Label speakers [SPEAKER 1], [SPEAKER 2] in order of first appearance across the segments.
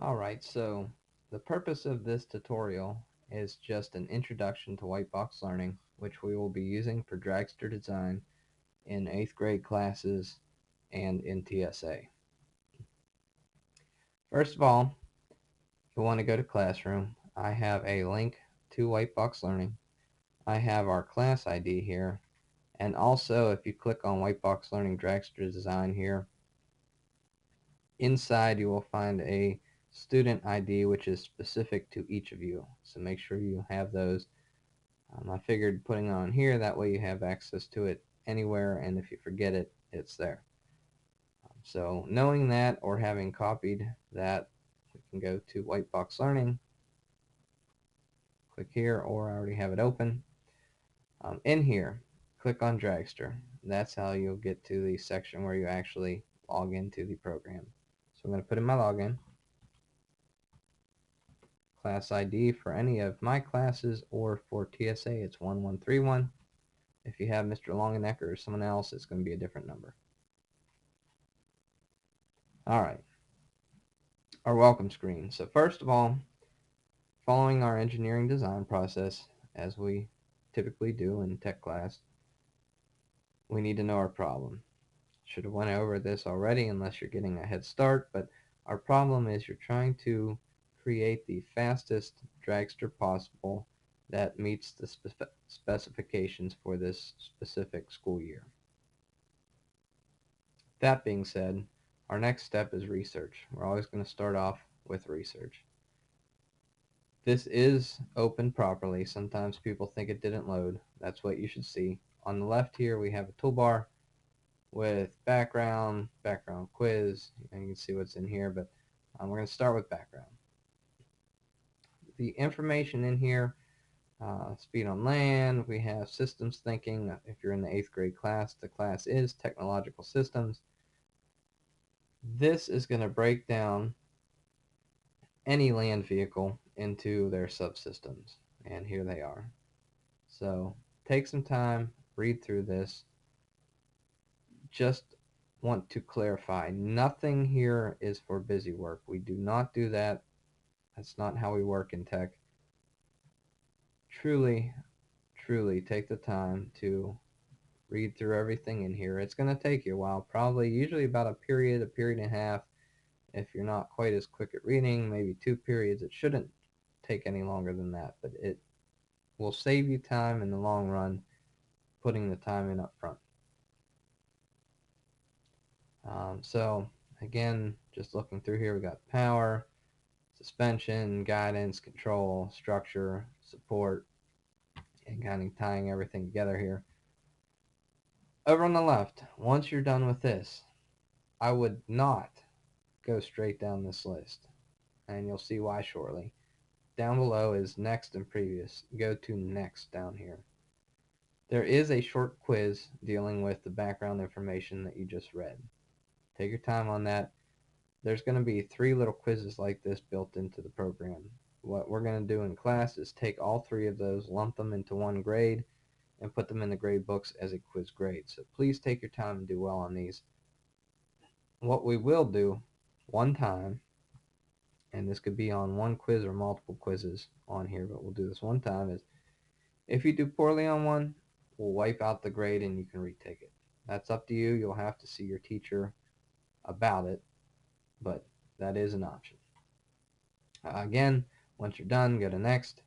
[SPEAKER 1] Alright, so the purpose of this tutorial is just an introduction to WhiteBox Learning, which we will be using for dragster design in 8th grade classes and in TSA. First of all, you want to go to Classroom. I have a link to WhiteBox Learning. I have our class ID here, and also if you click on WhiteBox Learning dragster design here, inside you will find a student ID which is specific to each of you. So make sure you have those. I figured putting it on here, that way you have access to it anywhere, and if you forget it, it's there. So knowing that or having copied that, we can go to WhiteBox Learning, click here, or I already have it open. In here, click on Dragster. That's how you'll get to the section where you actually log into the program. So I'm going to put in my login. Class ID for any of my classes or for TSA, it's 1131. If you have Mr. Longenecker or someone else, it's going to be a different number. Alright, our welcome screen. So first of all, following our engineering design process, as we typically do in tech class, we need to know our problem. Should have went over this already unless you're getting a head start, but our problem is you're trying to create the fastest dragster possible that meets the specifications for this specific school year. That being said, our next step is research. We're always going to start off with research. This is opened properly. Sometimes people think it didn't load. That's what you should see. On the left here we have a toolbar with background quiz, and you can see what's in here, but we're going to start with background. The information in here, speed on land, we have systems thinking. If you're in the 8th grade class, the class is technological systems. This is going to break down any land vehicle into their subsystems, and here they are. So take some time, read through this. Just want to clarify, nothing here is for busy work. We do not do that. That's not how we work in tech. Truly take the time to read through everything in here. It's going to take you a while, probably usually about a period and a half. If you're not quite as quick at reading, maybe 2 periods. It shouldn't take any longer than that, but it will save you time in the long run putting the time in up front. So again, just looking through here, we got power, suspension, guidance, control, structure, support, and kind of tying everything together here. Over on the left, once you're done with this, I would not go straight down this list, and you'll see why shortly. Down below is next and previous. Go to next down here. There is a short quiz dealing with the background information that you just read. Take your time on that. There's going to be 3 little quizzes like this built into the program. What we're going to do in class is take all 3 of those, lump them into one grade, and put them in the grade books as a quiz grade. So please take your time and do well on these. What we will do one time, and this could be on one quiz or multiple quizzes on here, but we'll do this one time, is if you do poorly on one, we'll wipe out the grade and you can retake it. That's up to you. You'll have to see your teacher about it, but that is an option. Again, once you're done, go to next.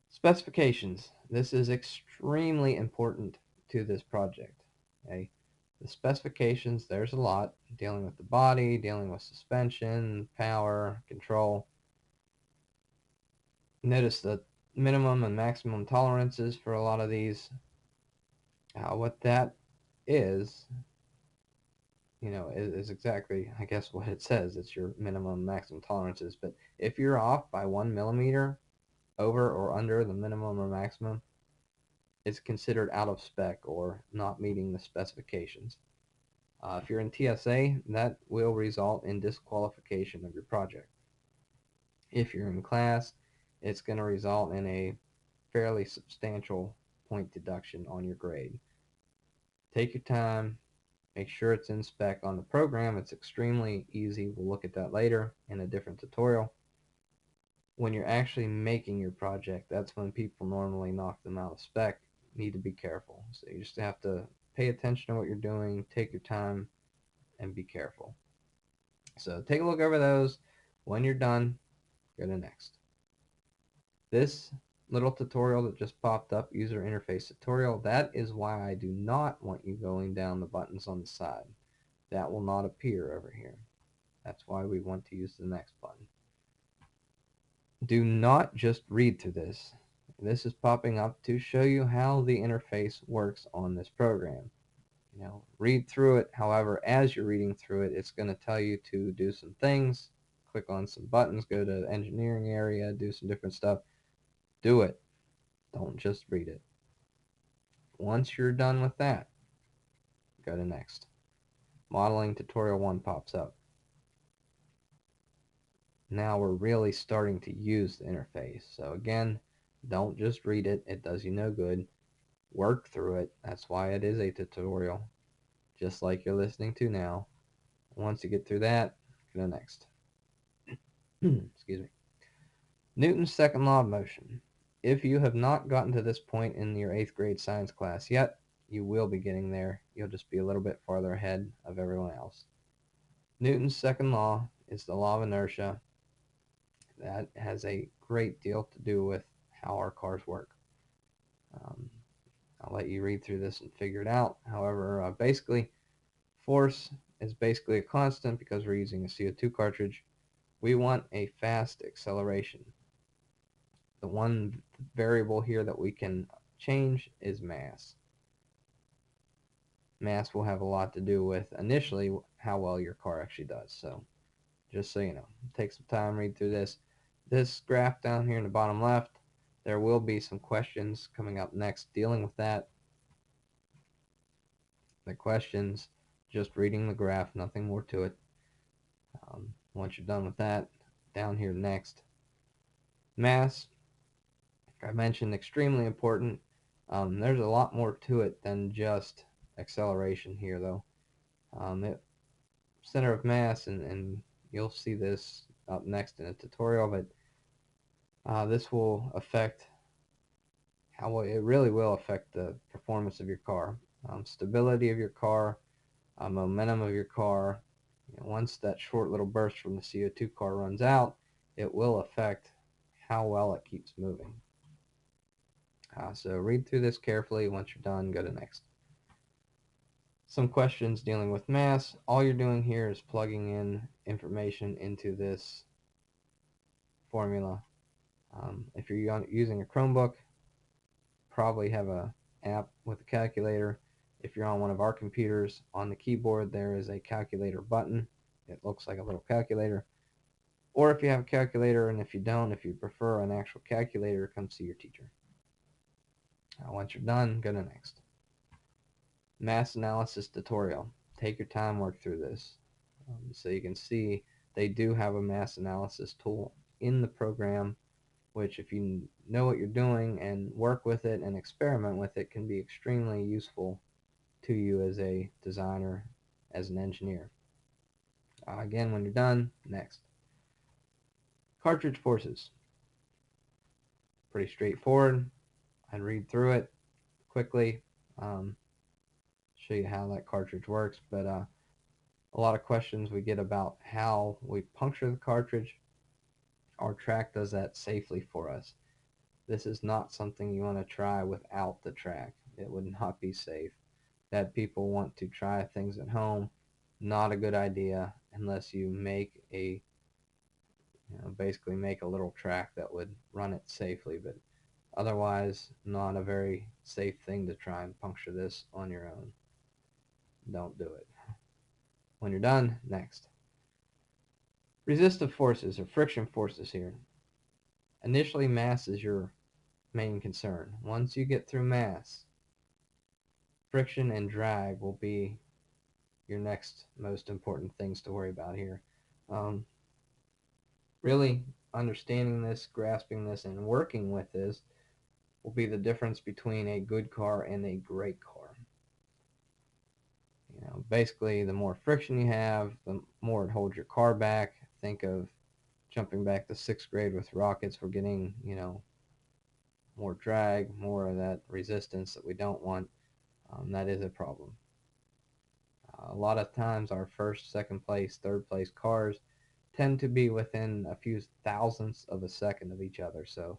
[SPEAKER 1] Specifications. This is extremely important to this project. Okay? The specifications, there's a lot, dealing with the body, dealing with suspension, power, control. Notice the minimum and maximum tolerances for a lot of these. What that is, is exactly, I guess, what it says. It's your minimum maximum tolerances. But if you're off by 1 millimeter over or under the minimum or maximum, it's considered out of spec or not meeting the specifications. If you're in TSA, that will result in disqualification of your project. If you're in class, it's going to result in a fairly substantial point deduction on your grade. Take your time, Make sure it's in spec on the program. It's extremely easy. We'll look at that later in a different tutorial. When you're actually making your project, that's when people normally knock them out of spec. You need to be careful. So you just have to pay attention to what you're doing, take your time, and be careful. So take a look over those. When you're done, go to next. This little tutorial that just popped up, user interface tutorial, that is why I do not want you going down the buttons on the side. That will not appear over here. That's why we want to use the next button. Do not just read through this. This is popping up to show you how the interface works on this program. Read through it. However, as you're reading through it, it's going to tell you to do some things. Click on some buttons, go to the engineering area, do some different stuff. Do it. Don't just read it. Once you're done with that, go to next. Modeling tutorial 1 pops up. Now we're really starting to use the interface. So again, don't just read it. It does you no good. Work through it. That's why it is a tutorial, just like you're listening to now. Once you get through that, go to next. Excuse me. Newton's second law of motion. If you have not gotten to this point in your 8th grade science class yet, you will be getting there. You'll just be a little bit farther ahead of everyone else. Newton's second law is the law of inertia. That has a great deal to do with how our cars work. I'll let you read through this and figure it out. However, basically, force is basically a constant because we're using a CO2 cartridge. We want a fast acceleration. The one variable here that we can change is mass. Mass will have a lot to do with initially how well your car actually does. So just so you know, take some time, read through this. This graph down here in the bottom left, there will be some questions coming up next dealing with that. The questions, just reading the graph, nothing more to it. Once you're done with that, down here next, mass, like I mentioned, extremely important. There's a lot more to it than just acceleration here, though. Center of mass, and you'll see this up next in a tutorial, but this will affect it really will affect the performance of your car, stability of your car, momentum of your car. Once that short little burst from the CO2 car runs out, it will affect how well it keeps moving. So read through this carefully. Once you're done, go to next. Some questions dealing with mass. All you're doing here is plugging in information into this formula. If you're using a Chromebook, probably have an app with a calculator. If you're on one of our computers, on the keyboard there is a calculator button. It looks like a little calculator. Or if you have a calculator, and if you don't, if you prefer an actual calculator, come see your teacher. Once you're done, go to next. Mass analysis tutorial. Take your time, work through this. So you can see they do have a mass analysis tool in the program, which if you know what you're doing and work with it and experiment with it, can be extremely useful to you as a designer, as an engineer. Again, when you're done, next. Cartridge forces. Pretty straightforward. I'd read through it quickly, show you how that cartridge works, but a lot of questions we get about how we puncture the cartridge. Our track does that safely for us. This is not something you want to try without the track. It would not be safe. That people want to try things at home, not a good idea unless you make basically make a little track that would run it safely, but otherwise not a very safe thing to try and puncture this on your own. Don't do it. When you're done, next. Resistive forces or friction forces here. Initially, mass is your main concern. Once you get through mass, friction and drag will be your next most important things to worry about here. Really understanding this, grasping this, and working with this will be the difference between a good car and a great car. Basically, the more friction you have, the more it holds your car back. Think of jumping back to 6th grade with rockets. We're getting, more drag, more of that resistance that we don't want. That is a problem. A lot of times our first, second place, third place cars tend to be within a few thousandths of a second of each other. So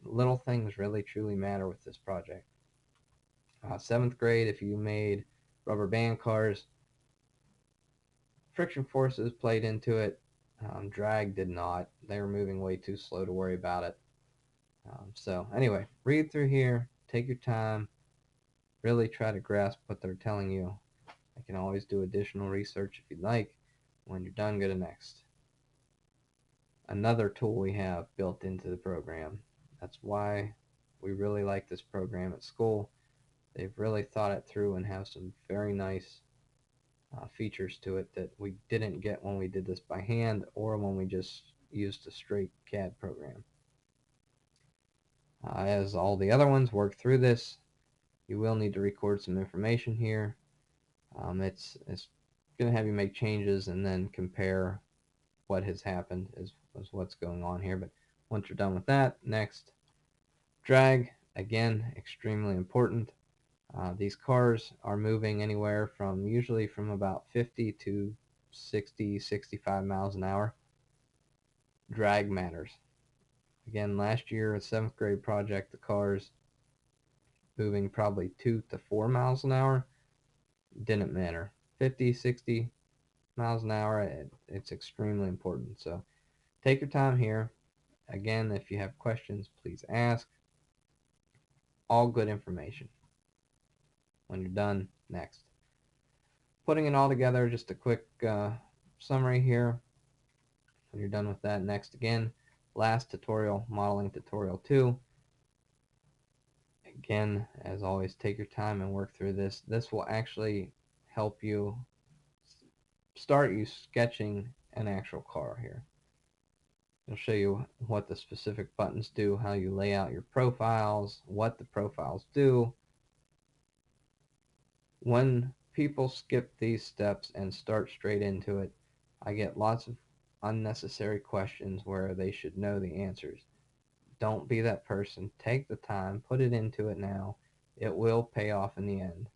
[SPEAKER 1] little things really truly matter with this project. 7th grade, if you made rubber band cars, friction forces played into it. Drag did not. They were moving way too slow to worry about it. So anyway, read through here, take your time, really try to grasp what they're telling you. I can always do additional research if you'd like. When you're done, go to next. Another tool we have built into the program. That's why we really like this program at school. They've really thought it through and have some very nice features to it that we didn't get when we did this by hand or when we just used a straight CAD program. As all the other ones work through this, you will need to record some information here. It's going to have you make changes and then compare what has happened is what's going on here. But once you're done with that, next, drag. Again, extremely important. These cars are moving anywhere from usually from about 50 to 60, 65 miles an hour. Drag matters. Again, last year, a 7th grade project, the cars moving probably 2 to 4 miles an hour didn't matter. 50, 60 miles an hour, it's extremely important. So take your time here. Again, if you have questions, please ask. All good information. When you're done, next. Putting it all together, just a quick summary here. When you're done with that, next again. Last tutorial, modeling tutorial 2. Again, as always, take your time and work through this. This will actually help you start you sketching an actual car here. It'll show you what the specific buttons do, how you lay out your profiles, what the profiles do. When people skip these steps and start straight into it, I get lots of unnecessary questions where they should know the answers. Don't be that person. Take the time, put it into it now. It will pay off in the end.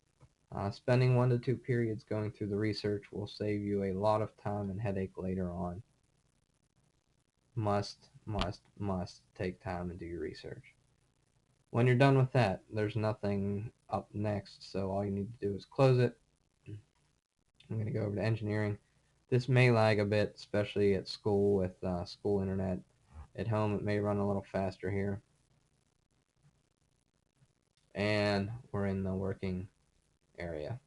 [SPEAKER 1] Spending 1 to 2 periods going through the research will save you a lot of time and headache later on. Must take time and do your research. When you're done with that, there's nothing up next, so all you need to do is close it. I'm going to go over to engineering. This may lag a bit, especially at school with school internet. At home, it may run a little faster here. And we're in the working area.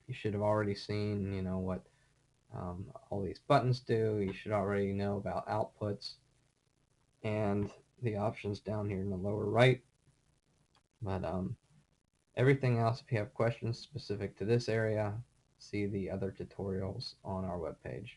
[SPEAKER 1] You should have already seen, what all these buttons do. You should already know about outputs and the options down here in the lower right. But everything else, if you have questions specific to this area, see the other tutorials on our webpage.